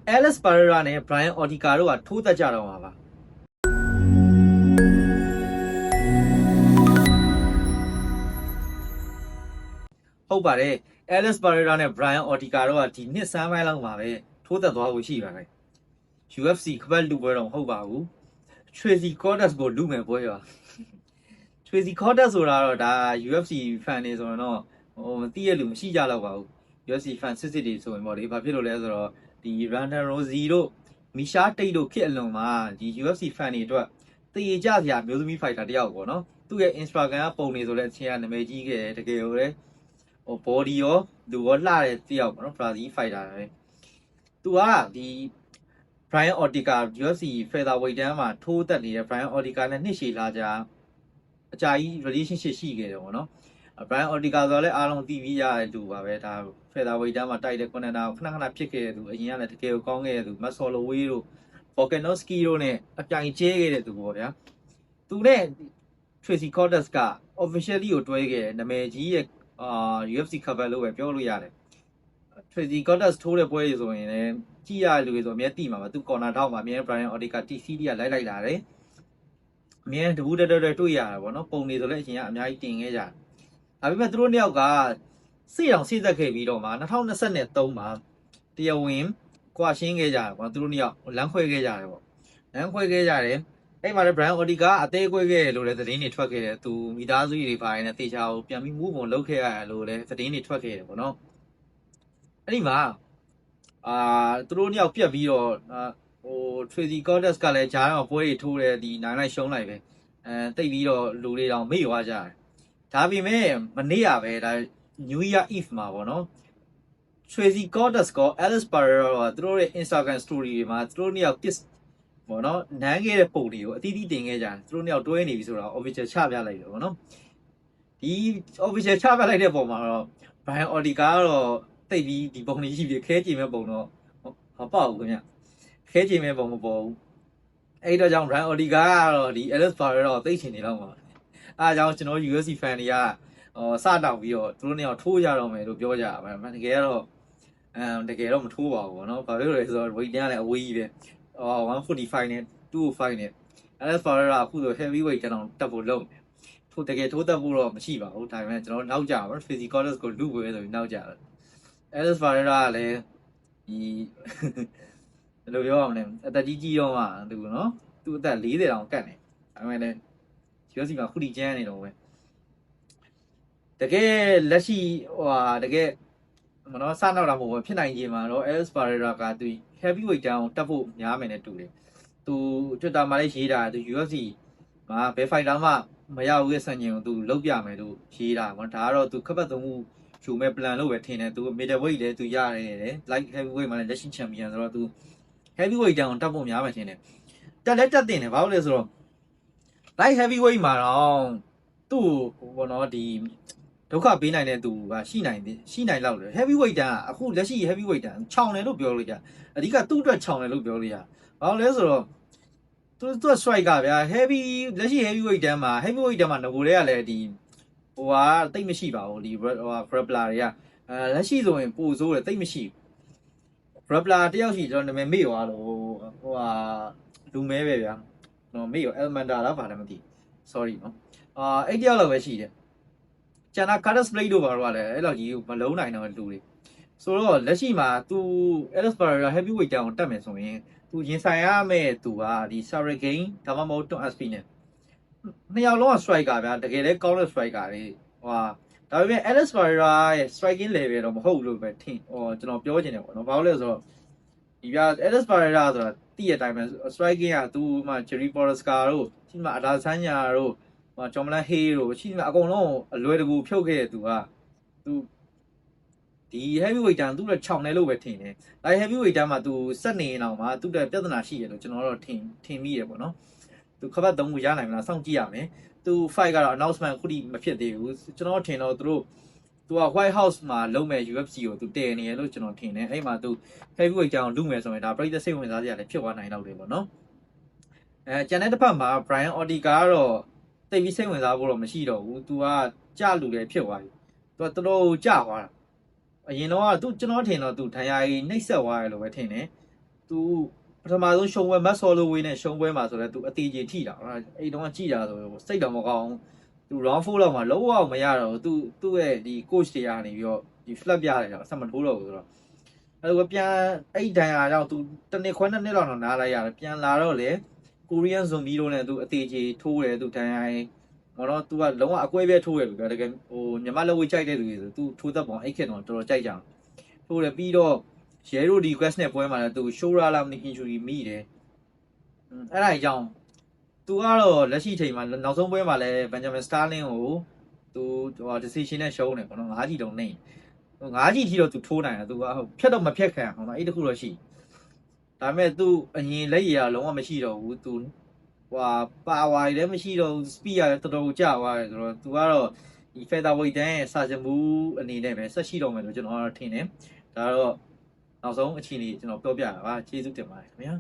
Alex Pereira နဲ့ Brian Ortega တို့ကထိုးသက်ကြတော့မှာပါဟုတ်ပါတယ် Alex Pereira နဲ့ Brian Ortega တို့ကဒီနှစ်ဆန်းပိုင်းလောက်မှာပဲထိုးသက်သွားဖို့ရှိပါတယ် UFC ခပတ်လူပွဲတော့မဟုတ်ပါဘူး Tracy Cortez ကိုလူမယ်ပွဲပါ Tracy Cortez ဆိုတာတော့ဒါ UFC fan တွေဆိုရင်တော့မသိရလူမရှိကြတော့ပါဘူး UFC fan စစ်စစ်တွေဆိုရင်ပေါ့လေဘာဖြစ်လို့လဲဆိုတော့ဒီ Ronda Rousey တို့ Miesha Tate တို့ဖြစ်အလွန်မှာဒီ UFC fan တွေအတွက်တည်ကြစရာမျိုးသမီး fighter တယောက်ပေါ့နော်သူ့ရဲ့ Instagram ကပုံနေဆိုလဲအချင်းကနာမည်ကြီးခဲ့တယ်တကယ်ကိုလေbody ရောသူရောလှတဲ့တယောက်ပေါ့နော် Brazil fighter ပဲသူကဒီ Brian Ortega UFC featherweight တန်းမှာထိုးသက်နေတဲ့ Brian Ortega နဲ့နှစ်ရှည်လာကြအကြာကြီး relationship ရှိခဲ့တယ်ပေါ့နော် Brian Ortega ဆိုတော့လည်းအားလုံးသိပြီးရတဲ့သူပါပဲဒါ featherweight တန်းမှာတိုက်တဲ့ contender ကိုခဏခဏဖြစ်ခဲ့တဲ့သူအရင်ကလည်းတကယ်ကိုကောင်းခဲ့တဲ့သူ Max Holloway တို့ Volkanovski တို့နဲ့အပြိုင်ကျဲခဲ့တဲ့သူပေါ့ဗျာသူနဲ့ Tracy Cortez က officially ကိုတွဲခဲ့နာမည်ကြီးရဲ့UFC cover လို့ပဲပြောလို့ရတယ် Tracy Cortez ထိုးတဲ့ပွဲတွေဆိုရင်လည်းကြည့်ရလူတွေဆိုအမြဲတိမှာပါသူ corner ထောက်မှာအမြဲ Brian Ortega TCD ကလိုက်လာတယ်အမြဲတဘူးတွေ့ရတာပေါ့နော်ပုံနေဆိုလည်းအရင်ကအများကြီးတင်ခဲ့ကြဒါပေမဲ့သူတို့နှစ်ယောက်ကစိတ်အောင်စိတ်သက်ခဲ့ပြီးတော့မှ2023မှာတရားဝင်ကွာရှင်းခဲ့ကြတယ်ပေါ့သူတို့နှစ်ယောက်လမ်းခွဲခဲ့ကြတယ်ပေါ့လမ်းခွဲခဲ့ကြတယ်အဲ့မှာလည်း Brian Ortega အသေးခွဲခဲ့လို့လည်းသတင်းတွေထွက်ခဲ့တယ်သူမိသားစုတွေပိုင်းနဲ့တေချာကိုပြန်ပြီးမူးပုံလုပ်ခဲ့ရတယ်လို့လည်းသတင်းတွေထွက်ခဲ့တယ်ပေါ့နော်အဲ့ဒီမှာသူတို့နှစ်ယောက်ပြက်ပြီးတော့Tracy Cortez ကလည်းဂျားတော့ပွဲတွေထိုးတယ်ဒီနိုင်လိုက်ရှုံးလိုက်ပဲတိတ်ပြီးတော့လူတွေတောင်မေ့သွားကြတယ်ဒါပေမဲ့မနေ့ကပဲဒါ New Year Eve မှာပေါ့နော် Tracy Cortez က Alex Pereira ကသူတို့ရဲ့ Instagram story တွေမှာသူတို့နှစ်ယောက် kiss ပေါ့နော်နမ်းခဲ့တဲ့ပုံတွေကိုအတီးတီးတင်ခဲ့ကြတယ်သူတို့နှစ်ယောက်တွဲနေပြီဆိုတော့ official ချပြလိုက်တယ်ပေါ့နော်ဒီ official ချပြလိုက်တဲ့ပုံမှာတော့ Brian Ortega ကတော့တိတ်ပြီးဒီပုံတွေရှိပြီးခဲကြည့်မဲ့ပုံတော့မပေါ့ဘူးခင်ဗျခဲကြည့်မဲ့ပုံမပေါ်ဘူးအဲ့တော့ကြောင့် Brian Ortega ကတော့ဒီ Alex Pereira တော့သိချင်နေတော့မှာအားကြောင့်ကျွန်တော် UFC fan တွေကစတောက်ပြီးတော့သူတို့နှစ်ယောက်ထိုးကြတော့မယ်လို့ပြောကြပါမယ်တကယ်တော့တကယ်တော့မထိုးပါဘူးဗောနော်ဘာဖြစ်လို့လဲဆိုတော့ weight တန်းလည်းအဝေးကြီးပဲ145နဲ့205နဲ့ Alex Pereira အခုဆို heavyweight တန်းတော့တက်ဖို့လုပ်တယ်တကယ်ထိုးတက်ဖို့တော့မရှိပါဘူးဒါပေမဲ့ကျွန်တော်နောက်ကြပါ Tracy Cortez ကိုလူပွဲဆိုပြီးနောက်ကြတယ် Alex Pereira ကလည်းဒီဘယ်လိုပြောရမလဲအသက်ကြီးတော့မှသူနော်သူအသက်40တောင်ကတ်နေဒါပေမဲ့လည်း UFC မှာခုထိကျန်းနေတော့ပဲတကယ်လက်ရှိတကယ်မနော်စနောက်တာမဟုတ်ဘူးဖြစ်နိုင်ခြင်းမှာတော့ Alex Pereira ကသူ heavyweight တန်းကိုတက်ဖို့များမယ်နဲ့တူတယ်သူ Twitter မှာလည်းရေးတာသူ UFC မှာဘယ် fighter မှမရဘူးရဲ့စံချိန်ကိုသူလုပ်ပြမယ်လို့ရေးတာပေါ့ဒါကတော့သူခပတ်သုံးမှုယူမဲ့ plan လို့ပဲထင်တယ်သူ middleweight လည်းသူရတယ် light heavyweight မှာလည်းလက်ရှိ champion ဆိုတော့သူ heavyweight တန်းကိုတက်ဖို့များမယ်ထင်တယ်တက်လဲတက်တင်တယ်ဘာလို့လဲဆိုတော့ light heavyweight မှာတော့သူ့ဘောနော်ဒီဒုက္ခပေးနိုင်တဲ့သူကရှိနိုင်လောက်တယ် heavyweight တန်းအခုလက်ရှိ heavyweight တန်းခြောင်တယ်လို့ပြောလို့ရအဓိကသူ့အတွက်ခြောင်တယ်လို့ပြောလို့ရဘာလို့လဲဆိုတော့သူက strike ကဗျာ heavy လက်ရှိ heavyweight တန်းမှာ heavyweight တန်းမှာငကိုတွေကလည်းဒီတိတ်မရှိပါဘူးဒီ grappler တွေကလက်ရှိဆိုရင်ပိုဆိုးတယ်တိတ်မရှိ grappler တယောက်ရှိကျွန်တော်နာမည်မေ့သွားလို့လူမဲပဲဗျာနော်မေ့ရော Elmanda လားဘာလဲမသိ sorry နော်အဲ့တယောက်လောက်ပဲရှိတယ်ကျန်တာ Curtis Blade တို့ဘာလို့လဲအဲ့လောက်ကြီးမလုံးနိုင်တော့လူတွေဆိုတော့လက်ရှိမှာသူ Alex Pereira heavyweight တန်းကိုတက်မယ်ဆိုရင်သူရင်ဆိုင်ရမယ့်သူကဒီ Sarah Gain ဒါမှမဟုတ် Tom Aspinall နဲ့နှစ်ယောက်လုံးက striker ဗျာတကယ်လည်းကောင်းတဲ့ striker တွေဒါပေမဲ့ Alex Pereira ရဲ့ striking level တော့မဟုတ်လို့ပဲထင်ကျွန်တော်ပြောချင်တယ်ပေါ့နော်ဘာလို့လဲဆိုတော့ဒီဗျာ Alex Pereira ဆိုတာတည့်ရတိုင်းပဲ striking ကသူမှ Jerry Prochazka တို့ရှိမှ Adesanya တို့John Malahey တို့ရှိမှအကုန်လုံးအလွယ်တကူဖြုတ်ခဲ့တဲ့သူကသူဒီ heavyweight တန်းသူ့ရဲ့ခြောင်တယ်လို့ပဲထင်တယ် light heavyweight တန်းမှာသူစက်နေအောင်မှာသူ့တဲ့ပြဿနာရှိရလို့ကျွန်တော်တော့ထင်မိရပေါ့နော်သူခပတ်သုံးခုရနိုင်မလားစောင့်ကြည့်ရမယ်သူ fight ကတော့ announcement ခုထိမဖြစ်သေးဘူးကျွန်တော်ထင်တော့သူက White House မှာလုံးမဲ့ UFC ကိုသူတည်နေရလို့ကျွန်တော်ထင်တယ်အဲ့မှာသူ heavyweight တန်းကိုလူမယ်ဆိုရင်ဒါပရိသတ်စိတ်ဝင်စားစရာလည်းဖြစ်သွားနိုင်တော့တယ်ပေါ့နော်ကျန်တဲ့တစ်ဖက်မှာ Brian Ortega ကတော့တိတ်ပြီးစိတ်ဝင်စားဖို့တော့မရှိတော့ဘူးသူကကြလူလည်းဖြစ်သွားပြီသူကတော်တော်ကြသွားတာအရင်တော့သူကျွန်တော်ထင်တော့သူဒဏ်ရာကြီးနှိပ်စက်သွားတယ်လို့ပဲထင်တယ် သူပထမဆုံးရှုံးပွဲမတ်ဆော်လိုဝေးနဲ့ရှုံးပွဲမှာဆိုတော့သူအသေးကြီးထိတာအဲ့တုန်းကကြည်တာဆိုစိတ်တော်မကောင်းသူ round 4လောက်မှာလုံးဝမရတော့သူ့ရဲ့ဒီ coach တွေကနေပြီးတော့ဒီ flat ပြရတယ်တော့အဆက်မထိုးတော့ဘူးဆိုတော့အဲ့လိုပြန်အဲ့ဒဏ်ရာကြောင့်သူတစ်နှစ်ခွဲနှစ်လောက်တော့နားလိုက်ရတယ်ပြန်လာတော့လေ Korean zombie တို့နဲ့သူအသေးကြီးထိုးတယ်သူဒဏ်ရာရင်ဟောတော့သူကလုံးဝအကွဲပြဲထိုးတယ်လို့ပြောတကယ်ဟိုညီမလက်ဝေးကြိုက်တဲ့လူတွေဆိုသူထိုးသက်ပုံအဲ့ခေတ်တော့တော်တော်ကြိုက်ကြအောင်ထိုးတယ်ပြီးတော့ရဲတို့ဒီ quest နဲ့ပွဲမှာလည်းသူ show ရလာမသိ injury မိတယ်အဲ့ဒါကြောင့်သူကတော့လက်ရှိချိန်မှာနောက်ဆုံးပွဲမှာလည်း Benjamin Sterling ကိုသူဟို decision နဲ့ရှုံးတယ်ပေါ့နော်9ကြီးတုံးနေ9ကြီးထိတော့သူထိုးနိုင်တယ်သူကဖြတ်တော့မဖြတ်ခံအောင်နော်အဲ့တခုတော့ရှိဒါပေမဲ့သူအရင်လက်ရည်ကလုံးဝမရှိတော့ဘူးသူဟွာပါဝါလည်းမရှိတော့ speed ကတော်တော်ကျသွားတယ်ဆိုတော့သူကတော့ဒီ featherweight တန်းရဲ့စာချမှုအနေနဲ့ပဲဆက်ရှိတော့မယ်လို့ကျွန်တော်ကတော့ထင်တယ်ဒါတော့နောက်ဆုံးအခြေအနေကျွန်တော်ပြောပြတာပါကျေးဇူးတင်ပါတယ်ခင်ဗျာ